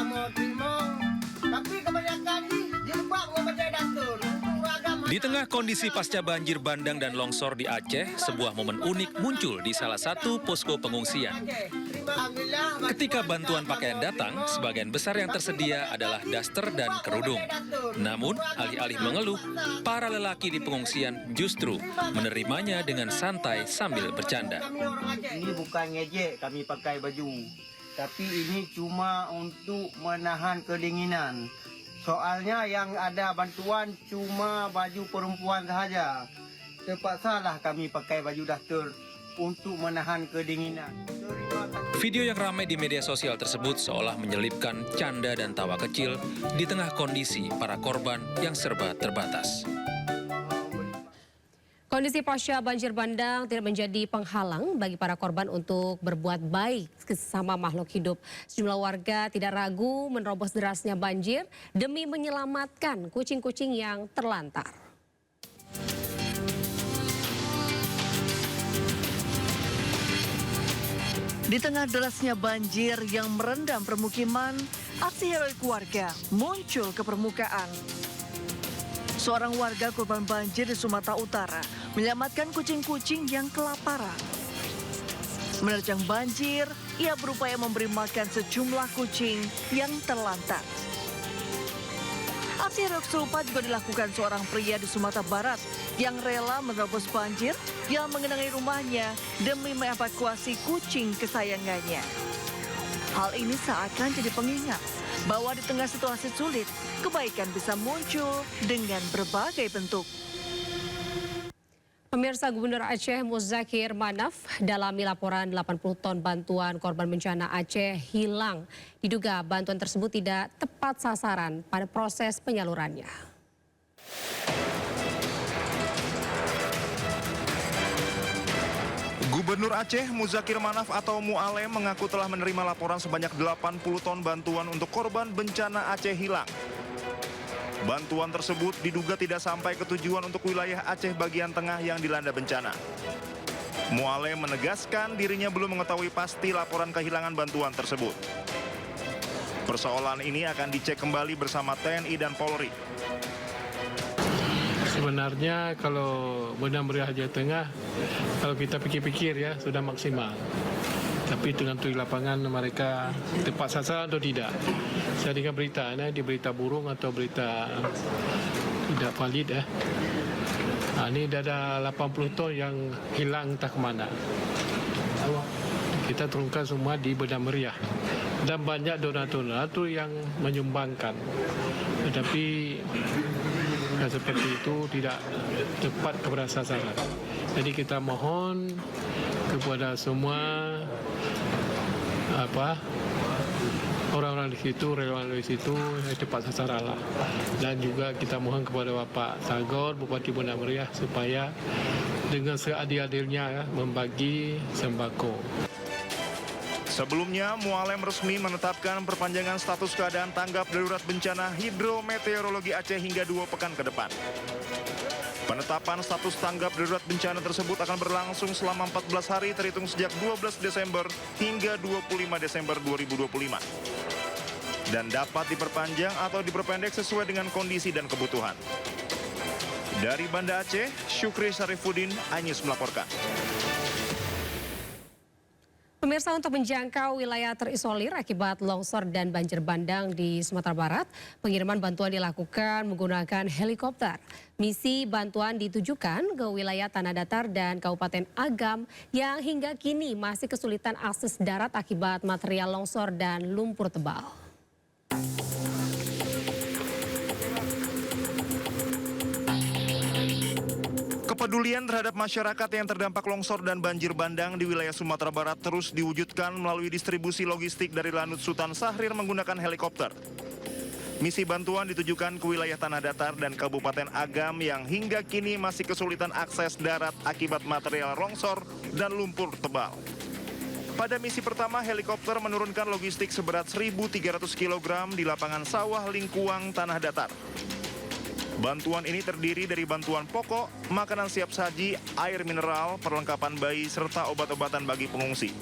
mau terima, tapi kebanyakan jilbab nggak percaya datul. Di tengah kondisi pasca banjir bandang dan longsor di Aceh, sebuah momen unik muncul di salah satu posko pengungsian. Ketika bantuan pakaian datang, sebagian besar yang tersedia adalah daster dan kerudung. Namun, alih-alih mengeluh, para lelaki di pengungsian justru menerimanya dengan santai sambil bercanda. Ini bukan ngejek kami pakai baju, tapi ini cuma untuk menahan kedinginan. Soalnya yang ada bantuan cuma baju perempuan sahaja. Terpaksalah kami pakai baju daster untuk menahan kedinginan. Video yang ramai di media sosial tersebut seolah menyelipkan canda dan tawa kecil di tengah kondisi para korban yang serba terbatas. Kondisi pasca banjir bandang tidak menjadi penghalang bagi para korban untuk berbuat baik sesama makhluk hidup. Sejumlah warga tidak ragu menerobos derasnya banjir demi menyelamatkan kucing-kucing yang terlantar. Di tengah derasnya banjir yang merendam permukiman, aksi heroik warga muncul ke permukaan. Seorang warga korban banjir di Sumatera Utara menyelamatkan kucing-kucing yang kelaparan. Menerjang banjir, ia berupaya memberi makan sejumlah kucing yang terlantar. Aksi heroik serupa juga dilakukan seorang pria di Sumatera Barat yang rela menerobos banjir yang mengenangi rumahnya demi mengevakuasi kucing kesayangannya. Hal ini seakan jadi pengingat bahwa di tengah situasi sulit, kebaikan bisa muncul dengan berbagai bentuk. Pemirsa, Gubernur Aceh Muzakir Manaf dalami laporan 80 ton bantuan korban bencana Aceh hilang. Diduga bantuan tersebut tidak tepat sasaran pada proses penyalurannya. Gubernur Aceh Muzakir Manaf atau Mu'alem mengaku telah menerima laporan sebanyak 80 ton bantuan untuk korban bencana Aceh hilang. Bantuan tersebut diduga tidak sampai ke tujuan untuk wilayah Aceh bagian tengah yang dilanda bencana. Mu'alem menegaskan dirinya belum mengetahui pasti laporan kehilangan bantuan tersebut. Persoalan ini akan dicek kembali bersama TNI dan Polri. Sebenarnya kalau Benam Meriah Aceh Tengah, kalau kita pikir-pikir ya sudah maksimal. Tapi tergantung di lapangan mereka tepat sasaran atau tidak. Saya dengar berita, di berita burung atau berita tidak valid ya. Ini ada 80 ton yang hilang entah kemana. Kita turunkan semua di Benam Meriah. Dan banyak donatur yang menyumbangkan. Tetapi seperti itu tidak tepat kepada sasaran. Jadi kita mohon kepada semua orang-orang di situ, relawan di situ tepat sasaran lah. Dan juga kita mohon kepada Bapak Sagor, Bupati Benam Meriah supaya dengan seadil-adilnya ya, membagi sembako. Sebelumnya, Mu'alem resmi menetapkan perpanjangan status keadaan tanggap darurat bencana hidrometeorologi Aceh hingga 2 pekan ke depan. Penetapan status tanggap darurat bencana tersebut akan berlangsung selama 14 hari terhitung sejak 12 Desember hingga 25 Desember 2025. Dan dapat diperpanjang atau diperpendek sesuai dengan kondisi dan kebutuhan. Dari Banda Aceh, Syukri Syarifuddin, Anyis melaporkan. Pemirsa, untuk menjangkau wilayah terisolir akibat longsor dan banjir bandang di Sumatera Barat, pengiriman bantuan dilakukan menggunakan helikopter. Misi bantuan ditujukan ke wilayah Tanah Datar dan Kabupaten Agam yang hingga kini masih kesulitan akses darat akibat material longsor dan lumpur tebal. Kepedulian terhadap masyarakat yang terdampak longsor dan banjir bandang di wilayah Sumatera Barat terus diwujudkan melalui distribusi logistik dari Lanut Sultan Syahrir menggunakan helikopter. Misi bantuan ditujukan ke wilayah Tanah Datar dan Kabupaten Agam yang hingga kini masih kesulitan akses darat akibat material longsor dan lumpur tebal. Pada misi pertama, helikopter menurunkan logistik seberat 1.300 kg di lapangan sawah Lingkuang, Tanah Datar. Bantuan ini terdiri dari bantuan pokok, makanan siap saji, air mineral, perlengkapan bayi, serta obat-obatan bagi pengungsi.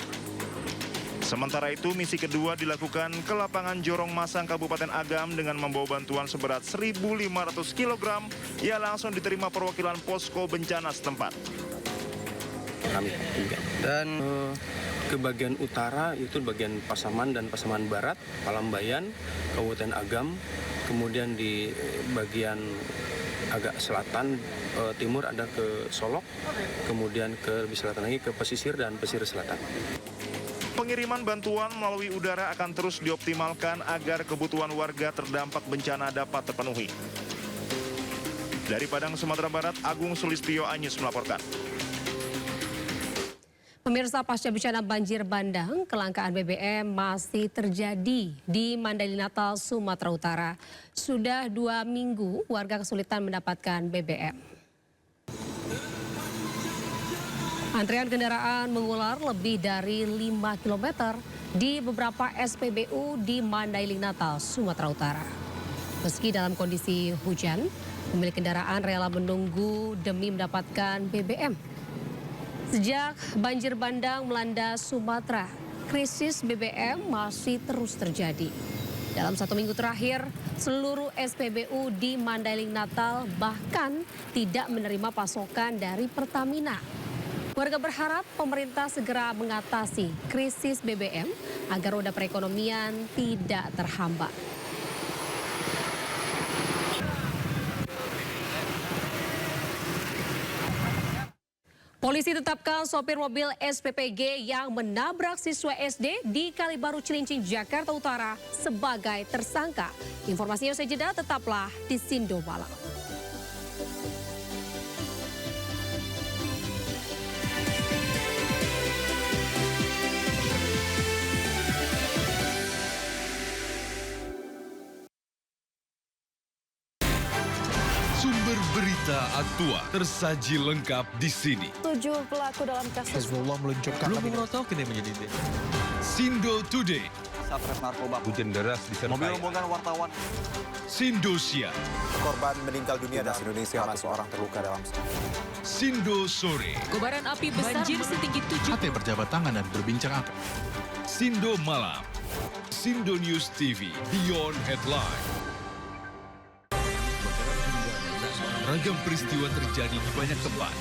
Sementara itu, misi kedua dilakukan ke lapangan Jorong Masang, Kabupaten Agam dengan membawa bantuan seberat 1.500 kg yang langsung diterima perwakilan posko bencana setempat. Dan ke bagian utara itu bagian Pasaman dan Pasaman Barat, Palambayan, Kabupaten Agam, kemudian di bagian agak selatan timur ada ke Solok, kemudian ke lebih selatan lagi ke pesisir dan pesisir selatan. Pengiriman bantuan melalui udara akan terus dioptimalkan agar kebutuhan warga terdampak bencana dapat terpenuhi. Dari Padang, Sumatera Barat, Agung Sulistyo, Anyus melaporkan. Pemirsa, pasca bencana banjir bandang, kelangkaan BBM masih terjadi di Mandailing Natal, Sumatera Utara. Sudah 2 minggu warga kesulitan mendapatkan BBM. Antrian kendaraan mengular lebih dari 5 km di beberapa SPBU di Mandailing Natal, Sumatera Utara. Meski dalam kondisi hujan, pemilik kendaraan rela menunggu demi mendapatkan BBM. Sejak banjir bandang melanda Sumatera, krisis BBM masih terus terjadi. Dalam 1 minggu terakhir, seluruh SPBU di Mandailing Natal bahkan tidak menerima pasokan dari Pertamina. Warga berharap pemerintah segera mengatasi krisis BBM agar roda perekonomian tidak terhambat. Polisi tetapkan sopir mobil SPPG yang menabrak siswa SD di Kalibaru Cilincing, Jakarta Utara sebagai tersangka. Informasinya usai jeda, tetaplah di Sindo Malam. Sumber berita aktual tersaji lengkap di sini. 7 pelaku dalam kasus Hezbollah meluncurkan Sindo Today. Satres narkoba. Hujan deras disertai. Mobil rombongan wartawan. Sindosia. Korban meninggal dunia dan Indonesia ada seorang terluka dalam. Sindo Sore. Kobaran api besar banjir setinggi 7. Hati berjabat tangan dan berbincang apa. Sindo Malam. Sindo News TV. Beyond Headline. Ragam peristiwa terjadi di banyak tempat.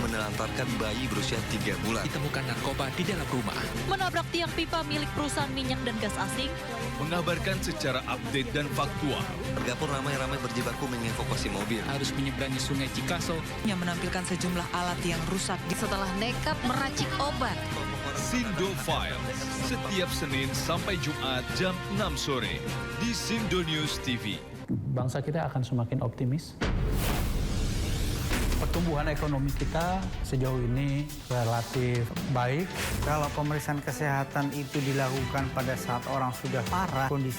Menelantarkan bayi berusia 3 bulan. Ditemukan narkoba di dalam rumah. Menabrak tiang pipa milik perusahaan minyak dan gas asing. Mengabarkan secara update dan faktual. Warga pun ramai-ramai berjibaku mengevakuasi mobil. Harus menyeberangi sungai Cikaso. Yang menampilkan sejumlah alat yang rusak setelah nekat meracik obat. Sindo Files. Setiap Senin sampai Jumat jam 6 sore. Di Sindo News TV. Bangsa kita akan semakin optimis. Pertumbuhan ekonomi kita sejauh ini relatif baik. Kalau pemeriksaan kesehatan itu dilakukan pada saat orang sudah parah kondisinya,